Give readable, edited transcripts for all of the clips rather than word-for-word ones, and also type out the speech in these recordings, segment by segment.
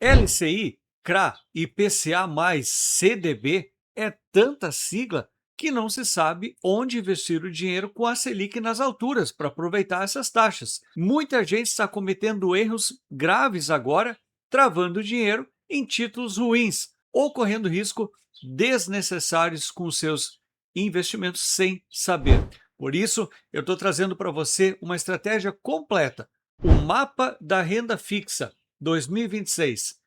LCI, CRA, IPCA+, CDB é tanta sigla que não se sabe onde investir o dinheiro com a Selic nas alturas para aproveitar essas taxas. Muita gente está cometendo erros graves agora, travando dinheiro em títulos ruins ou correndo risco desnecessários com seus investimentos sem saber. Por isso, eu estou trazendo para você uma estratégia completa, o mapa da renda fixa 2026.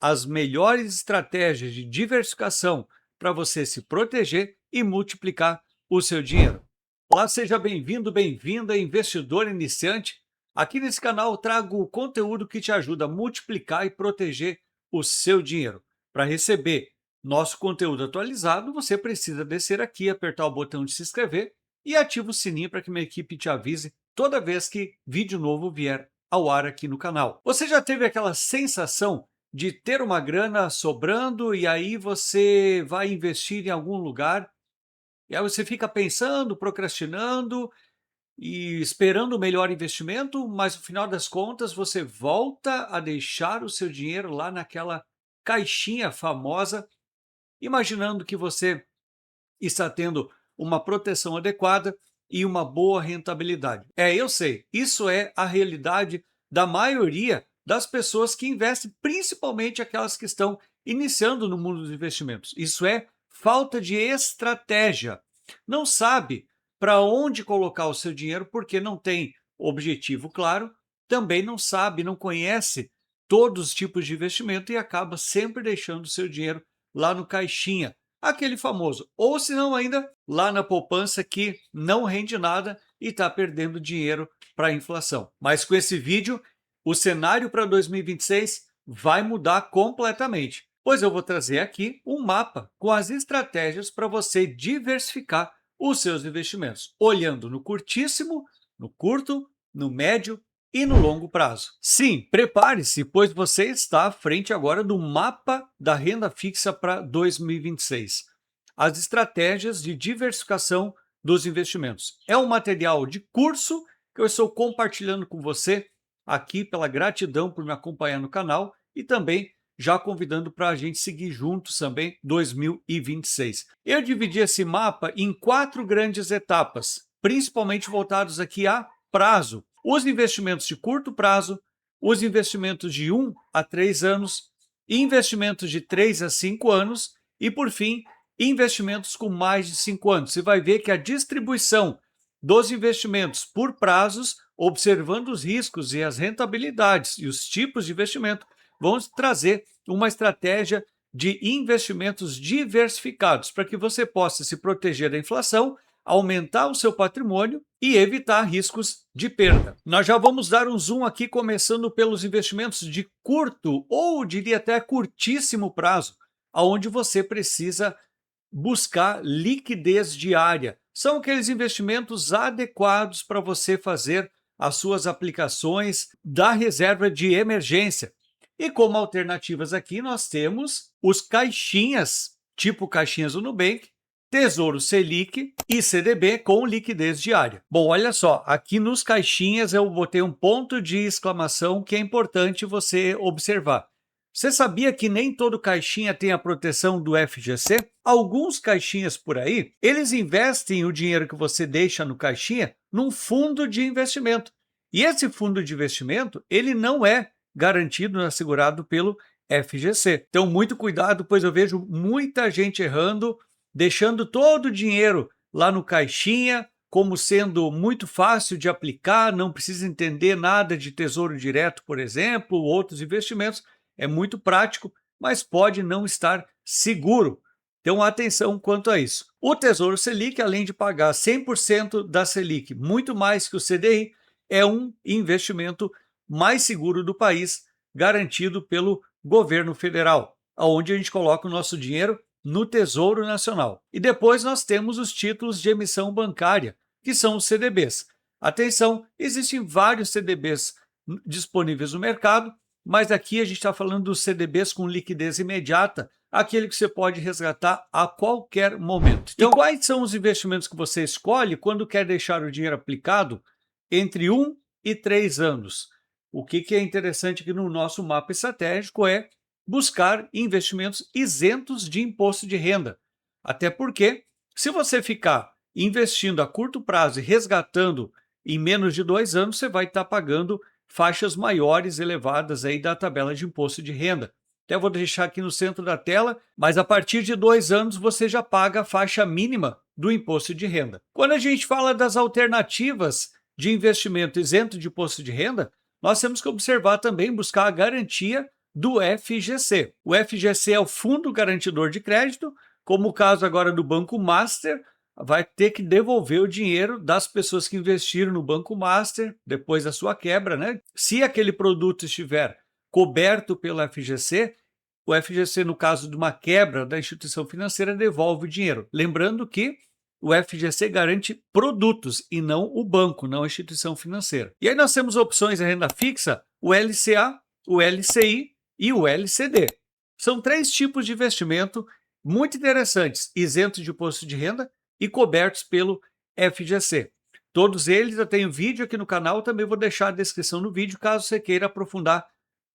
As melhores estratégias de diversificação para você se proteger e multiplicar o seu dinheiro. Olá, seja bem-vindo, bem-vinda, investidor iniciante. Aqui nesse canal eu trago o conteúdo que te ajuda a multiplicar e proteger o seu dinheiro. Para receber nosso conteúdo atualizado, você precisa descer aqui, apertar o botão de se inscrever e ativa o sininho para que minha equipe te avise toda vez que vídeo novo vier ao ar aqui no canal. Você já teve aquela sensação de ter uma grana sobrando e aí você vai investir em algum lugar e aí você fica pensando, procrastinando e esperando o melhor investimento, mas no final das contas você volta a deixar o seu dinheiro lá naquela caixinha famosa, imaginando que você está tendo uma proteção adequada e uma boa rentabilidade. Eu sei, isso é a realidade da maioria das pessoas que investem, principalmente aquelas que estão iniciando no mundo dos investimentos. Isso é falta de estratégia. Não sabe para onde colocar o seu dinheiro porque não tem objetivo claro, também não sabe, não conhece todos os tipos de investimento e acaba sempre deixando o seu dinheiro lá no caixinha, aquele famoso, ou se não ainda lá na poupança que não rende nada e está perdendo dinheiro para a inflação. Mas com esse vídeo, o cenário para 2026 vai mudar completamente, pois eu vou trazer aqui um mapa com as estratégias para você diversificar os seus investimentos, olhando no curtíssimo, no curto, no médio e no longo prazo. Sim, prepare-se, pois você está à frente agora do mapa da renda fixa para 2026. As estratégias de diversificação dos investimentos. É um material de curso que eu estou compartilhando com você aqui pela gratidão por me acompanhar no canal e também já convidando para a gente seguir juntos também 2026. Eu dividi esse mapa em 4 grandes etapas, principalmente voltados aqui a prazo. Os investimentos de curto prazo, os investimentos de 1 a 3 anos, investimentos de 3 a 5 anos e, por fim, investimentos com mais de 5 anos. Você vai ver que a distribuição dos investimentos por prazos, observando os riscos e as rentabilidades e os tipos de investimento, vão trazer uma estratégia de investimentos diversificados para que você possa se proteger da inflação, aumentar o seu patrimônio e evitar riscos de perda. Nós já vamos dar um zoom aqui, começando pelos investimentos de curto ou diria até curtíssimo prazo, onde você precisa buscar liquidez diária. São aqueles investimentos adequados para você fazer as suas aplicações da reserva de emergência. E como alternativas aqui nós temos os caixinhas, tipo caixinhas do Nubank, Tesouro Selic e CDB com liquidez diária. Bom, olha só, aqui nos caixinhas eu botei um ponto de exclamação que é importante você observar. Você sabia que nem todo caixinha tem a proteção do FGC? Alguns caixinhas por aí, eles investem o dinheiro que você deixa no caixinha num fundo de investimento. E esse fundo de investimento, ele não é garantido, assegurado pelo FGC. Então, muito cuidado, pois eu vejo muita gente errando, deixando todo o dinheiro lá no caixinha, como sendo muito fácil de aplicar, não precisa entender nada de tesouro direto, por exemplo, outros investimentos. É muito prático, mas pode não estar seguro. Então, atenção quanto a isso. O Tesouro Selic, além de pagar 100% da Selic, muito mais que o CDI, é um investimento mais seguro do país, garantido pelo governo federal, onde a gente coloca o nosso dinheiro no Tesouro Nacional. E depois nós temos os títulos de emissão bancária, que são os CDBs. Atenção, existem vários CDBs disponíveis no mercado, mas aqui a gente está falando dos CDBs com liquidez imediata, aquele que você pode resgatar a qualquer momento. Então, quais são os investimentos que você escolhe quando quer deixar o dinheiro aplicado entre 1 e 3 anos? o que é interessante aqui no nosso mapa estratégico é buscar investimentos isentos de imposto de renda. Até porque, se você ficar investindo a curto prazo e resgatando em menos de 2 anos, você vai estar pagando faixas maiores, elevadas aí da tabela de imposto de renda. Até vou deixar aqui no centro da tela, mas a partir de 2 anos você já paga a faixa mínima do imposto de renda. Quando a gente fala das alternativas de investimento isento de imposto de renda, nós temos que observar também, buscar a garantia do FGC. O FGC é o Fundo Garantidor de Crédito, como o caso agora do Banco Master, vai ter que devolver o dinheiro das pessoas que investiram no Banco Master depois da sua quebra, né? Se aquele produto estiver coberto pelo FGC, o FGC, no caso de uma quebra da instituição financeira, devolve o dinheiro. Lembrando que o FGC garante produtos e não o banco, não a instituição financeira. E aí nós temos opções de renda fixa, o LCA, o LCI e o LCD. São 3 tipos de investimento muito interessantes, isentos de imposto de renda e cobertos pelo FGC. Todos eles eu tenho vídeo aqui no canal, também vou deixar a descrição no vídeo, caso você queira aprofundar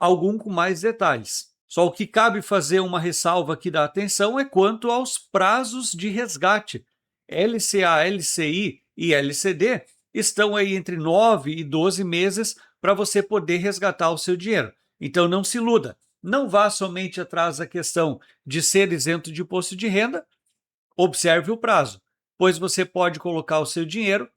algum com mais detalhes. Só o que cabe fazer uma ressalva aqui da atenção é quanto aos prazos de resgate. LCA, LCI e LCD estão aí entre 9 e 12 meses para você poder resgatar o seu dinheiro. Então não se iluda, não vá somente atrás da questão de ser isento de imposto de renda, observe o prazo, pois você pode colocar o seu dinheiro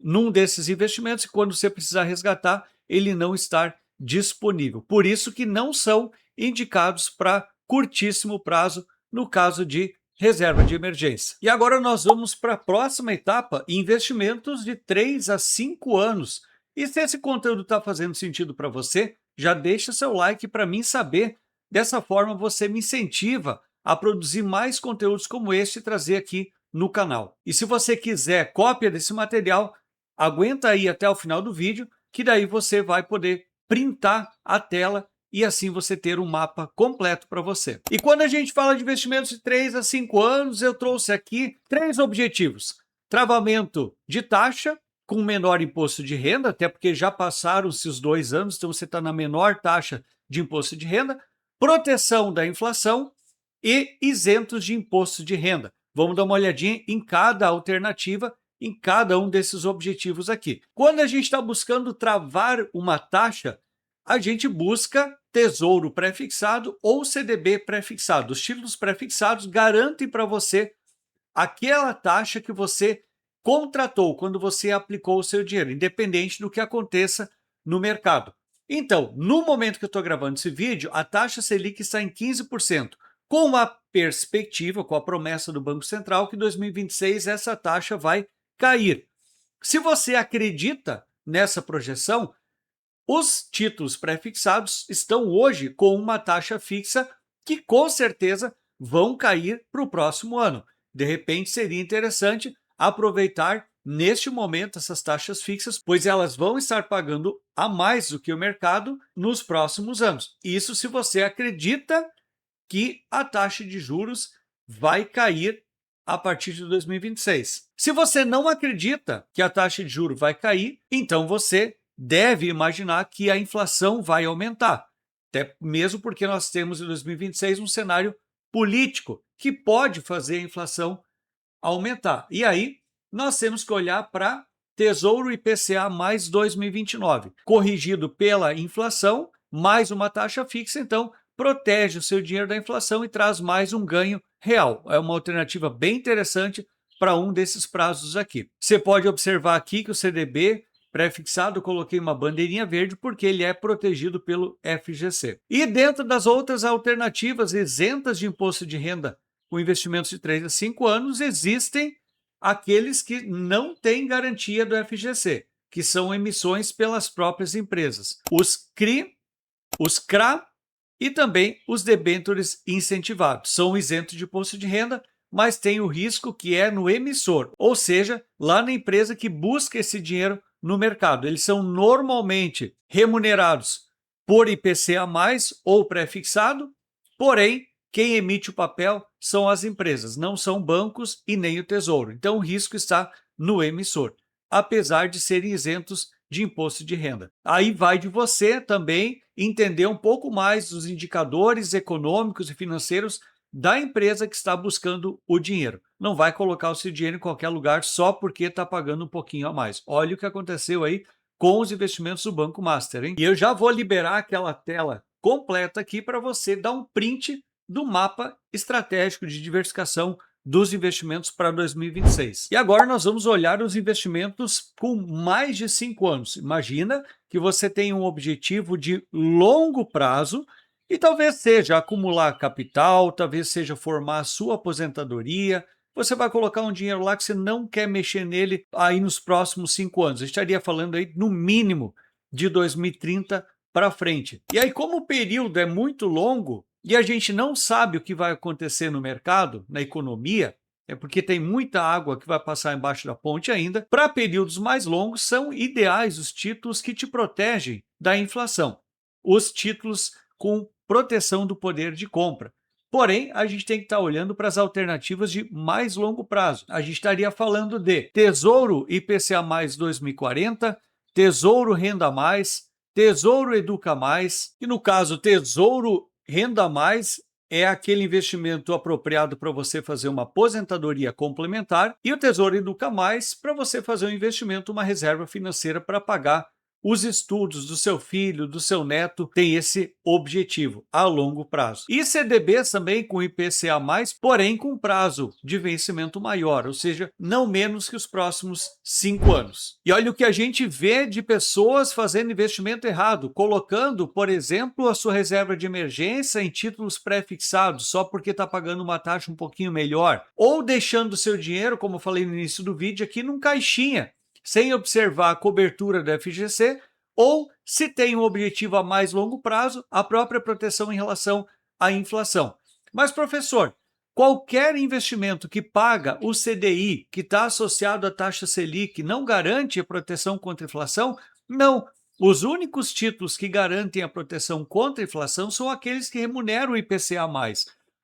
num desses investimentos e quando você precisar resgatar, ele não estar disponível. Por isso que não são indicados para curtíssimo prazo no caso de reserva de emergência. E agora nós vamos para a próxima etapa, investimentos de 3 a 5 anos. E se esse conteúdo está fazendo sentido para você, já deixa seu like para mim saber. Dessa forma você me incentiva a produzir mais conteúdos como este e trazer aqui no canal. E se você quiser cópia desse material, aguenta aí até o final do vídeo, que daí você vai poder printar a tela e assim você ter um mapa completo para você. E quando a gente fala de investimentos de 3 a 5 anos, eu trouxe aqui 3 objetivos. Travamento de taxa, com menor imposto de renda, até porque já passaram-se os 2 anos, então você está na menor taxa de imposto de renda. Proteção da inflação e isentos de imposto de renda. Vamos dar uma olhadinha em cada alternativa, em cada um desses objetivos aqui. Quando a gente está buscando travar uma taxa, a gente busca Tesouro pré-fixado ou CDB pré-fixado. Os títulos pré-fixados garantem para você aquela taxa que você contratou quando você aplicou o seu dinheiro, independente do que aconteça no mercado. Então, no momento que eu estou gravando esse vídeo, a taxa Selic está em 15%, com a perspectiva, com a promessa do Banco Central que em 2026 essa taxa vai cair. Se você acredita nessa projeção, os títulos pré-fixados estão hoje com uma taxa fixa que com certeza vão cair para o próximo ano. De repente seria interessante aproveitar neste momento essas taxas fixas, pois elas vão estar pagando a mais do que o mercado nos próximos anos. Isso se você acredita que a taxa de juros vai cair a partir de 2026. Se você não acredita que a taxa de juros vai cair, então você deve imaginar que a inflação vai aumentar. Até mesmo porque nós temos em 2026 um cenário político que pode fazer a inflação aumentar. E aí nós temos que olhar para Tesouro IPCA mais 2029, corrigido pela inflação, mais uma taxa fixa, então protege o seu dinheiro da inflação e traz mais um ganho real. É uma alternativa bem interessante para um desses prazos aqui. Você pode observar aqui que o CDB pré-fixado, eu coloquei uma bandeirinha verde porque ele é protegido pelo FGC. E dentro das outras alternativas isentas de imposto de renda com investimentos de 3 a 5 anos, existem aqueles que não têm garantia do FGC, que são emissões pelas próprias empresas. Os CRI, os CRA e também os debêntures incentivados. São isentos de imposto de renda, mas tem o risco que é no emissor, ou seja, lá na empresa que busca esse dinheiro no mercado. Eles são normalmente remunerados por IPCA+, ou pré-fixado, porém, quem emite o papel são as empresas, não são bancos e nem o Tesouro. Então, o risco está no emissor, apesar de serem isentos de imposto de renda. Aí vai de você também entender um pouco mais dos indicadores econômicos e financeiros da empresa que está buscando o dinheiro. Não vai colocar o seu dinheiro em qualquer lugar só porque está pagando um pouquinho a mais. Olha o que aconteceu aí com os investimentos do Banco Master, hein? E eu já vou liberar aquela tela completa aqui para você dar um print do mapa estratégico de diversificação dos investimentos para 2026. E agora nós vamos olhar os investimentos com mais de 5 anos. Imagina que você tem um objetivo de longo prazo e talvez seja acumular capital, talvez seja formar a sua aposentadoria. Você vai colocar um dinheiro lá que você não quer mexer nele aí nos próximos 5 anos. Eu estaria falando aí no mínimo de 2030 para frente. E aí, como o período é muito longo e a gente não sabe o que vai acontecer no mercado, na economia, é porque tem muita água que vai passar embaixo da ponte ainda, para períodos mais longos são ideais os títulos que te protegem da inflação. Os títulos com proteção do poder de compra. Porém, a gente tem que estar olhando para as alternativas de mais longo prazo. A gente estaria falando de Tesouro IPCA mais 2040, Tesouro Renda Mais, Tesouro Educa Mais, e no caso Tesouro Renda Mais é aquele investimento apropriado para você fazer uma aposentadoria complementar, e o Tesouro Educa Mais para você fazer um investimento, uma reserva financeira para pagar os estudos do seu filho, do seu neto, tem esse objetivo a longo prazo. E CDBs também com IPCA+, porém com prazo de vencimento maior, ou seja, não menos que os próximos 5 anos. E olha o que a gente vê de pessoas fazendo investimento errado, colocando, por exemplo, a sua reserva de emergência em títulos pré-fixados, só porque está pagando uma taxa um pouquinho melhor, ou deixando o seu dinheiro, como eu falei no início do vídeo, aqui num caixinha, sem observar a cobertura do FGC, ou, se tem um objetivo a mais longo prazo, a própria proteção em relação à inflação. Mas, professor, qualquer investimento que paga o CDI, que está associado à taxa Selic, não garante a proteção contra a inflação? Não. Os únicos títulos que garantem a proteção contra a inflação são aqueles que remuneram o IPCA+.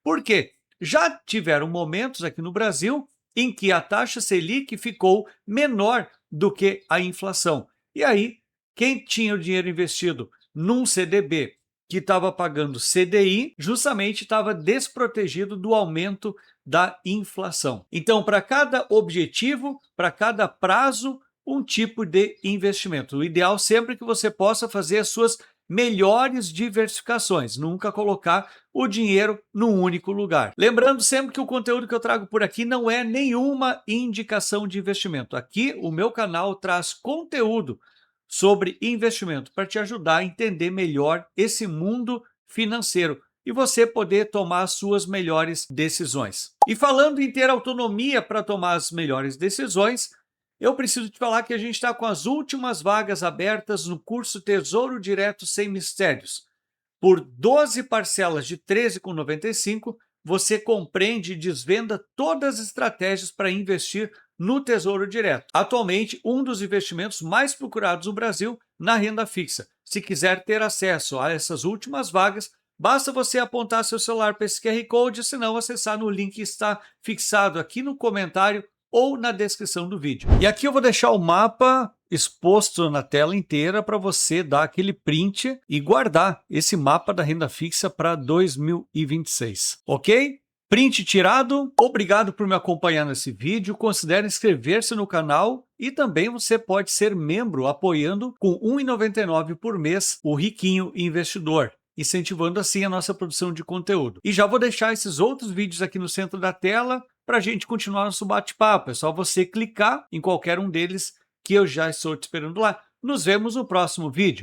Por quê? Já tiveram momentos aqui no Brasil em que a taxa Selic ficou menor do que a inflação. E aí, quem tinha o dinheiro investido num CDB que estava pagando CDI, justamente estava desprotegido do aumento da inflação. Então, para cada objetivo, para cada prazo, um tipo de investimento. O ideal sempre é que você possa fazer as suas melhores diversificações, nunca colocar o dinheiro num único lugar. Lembrando sempre que o conteúdo que eu trago por aqui não é nenhuma indicação de investimento. Aqui o meu canal traz conteúdo sobre investimento para te ajudar a entender melhor esse mundo financeiro e você poder tomar as suas melhores decisões. E falando em ter autonomia para tomar as melhores decisões, eu preciso te falar que a gente está com as últimas vagas abertas no curso Tesouro Direto Sem Mistérios. Por 12 parcelas de R$ 13,95, você compreende e desvenda todas as estratégias para investir no Tesouro Direto. Atualmente, um dos investimentos mais procurados no Brasil na renda fixa. Se quiser ter acesso a essas últimas vagas, basta você apontar seu celular para esse QR Code, se não acessar no link que está fixado aqui no comentário ou na descrição do vídeo. E aqui eu vou deixar o mapa exposto na tela inteira para você dar aquele print e guardar esse mapa da renda fixa para 2026, ok? Print tirado, obrigado por me acompanhar nesse vídeo, considere inscrever-se no canal e também você pode ser membro apoiando com R$ 1,99 por mês o Riquinho Investidor, incentivando assim a nossa produção de conteúdo. E já vou deixar esses outros vídeos aqui no centro da tela para a gente continuar nosso bate-papo. É só você clicar em qualquer um deles que eu já estou te esperando lá. Nos vemos no próximo vídeo.